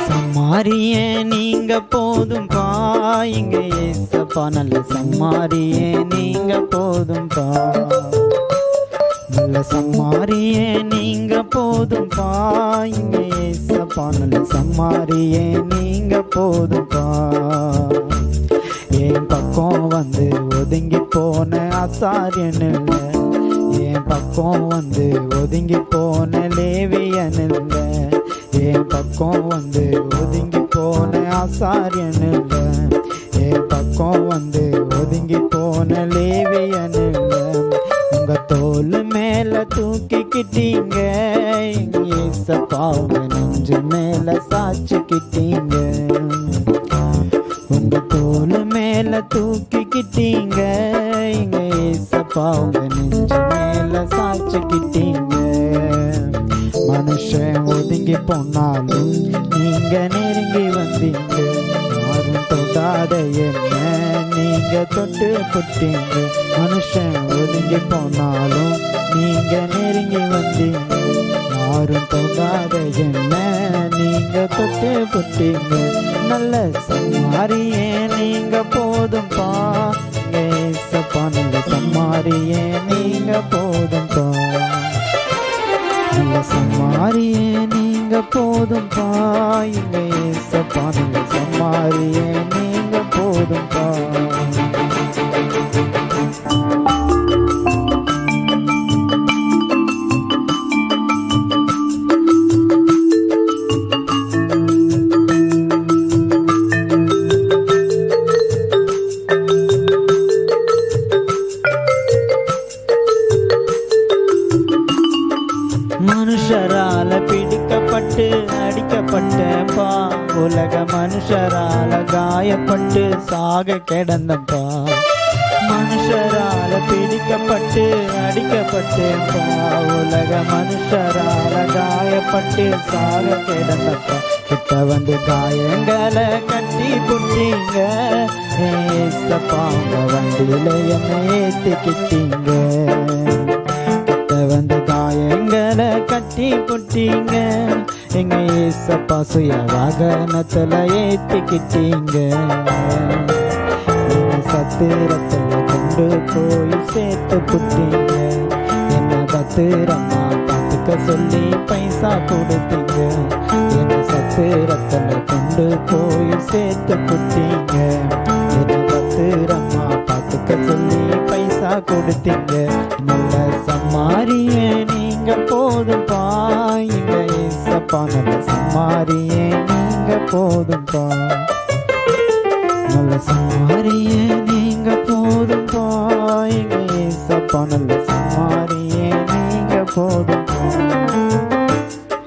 சம்மாரியே நீங்க போதும் பா, இங்க ஏசப்பா நல்ல சம்மாரியே நீங்க போதும் பா. நல்ல சம்மாரியே நீங்க போதும் பா, இங்க ஏசப்பா நல்ல சம்மாரியே நீங்க போதும் பா. என் பக்கம் வந்து ஒதுங்கி போன ஆசாரியன் இல்ல, என் பக்கம் வந்து ஒதுங்கி போன லேவியன் இல்ல, என் பக்கம் வந்து ஒதுங்கி போன ஆசாரியன் இல்ல, என் பக்கம் வந்து ஒதுங்கி போன லேவியன் இல்ல. உங்க தோல் மேல தூக்கிக்கிட்டீங்க, ஏசப்பா உங்க நெஞ்சு மேல சாச்சிக்கிட்டீங்க. உங்க தோல் மேல தூக்கிக்கிட்டீங்க, இங்க ஏசப்பா உங்க நெஞ்சு மேல சாச்சிக்கிட்டீங்க. மனுஷன் ஒதுங்கி போனாலும் நீங்க நெருங்கி வந்தீங்க, யாரும் தொடாத என்ன நீங்க தொட்டு புட்டீங்க. மனுஷன் ஒதுங்கி போனாலும் நீங்க நெருங்கி வந்தீங்க, யாரும் தொடாத என்ன நீங்க தொட்டு புட்டீங்க. நல்ல சம்மாரியே நீங்க போதும் பா, ஏசப்பா நல்ல சம்மாரியே நீங்க போதும் பா. நல்ல சம்மாரியே நீங்க போதும் பா, இங்க ஏசப்பா நல்ல சம்மாரியே நீங்க போதும் பா. மனுஷரால பிடிக்கப்பட்டு அடிக்கப்பட்டப்பா, உலக மனுஷரால காயப்பட்டு சாக கிடந்தப்பா. மனுஷரால பிடிக்கப்பட்டு அடிக்கப்பட்டப்பா, உலக மனுஷரால காயப்பட்டு சாக கிடந்தப்பா. கிட்ட வந்து காயங்களை கட்டி புட்டீங்க, ஏசப்பா உங்க வண்டியில என்னை ஏத்திக்கிட்டீங்க. வந்து காயங்களை கட்டி புட்டீங்க, எங்க ஏசப்பா சுய வாகனத்துல ஏத்திக்கிட்டீங்க. சத்திரத்துல கொண்டு போய் சேர்த்து புட்டீங்க, என்ன பத்திரமா பார்த்துக்க சொல்லி பைசா கொடுத்தீங்க. என்ன சத்திரத்துல கொண்டு போய் சேர்த்து புட்டீங்க, என்ன பத்திரமா பார்த்துக்க சொல்லி பைசா கொடுத்தீங்க. நல்ல சம்மாரியே நீங்க போதும் பா, இங்க ஏசப்பா நல்ல சம்மாரியே நீங்க போதும் பா. நல்ல சம்மாரியே நீங்க போதும் பா, இங்க ஏசப்பா நல்ல சம்மாரியே நீங்க போதும்.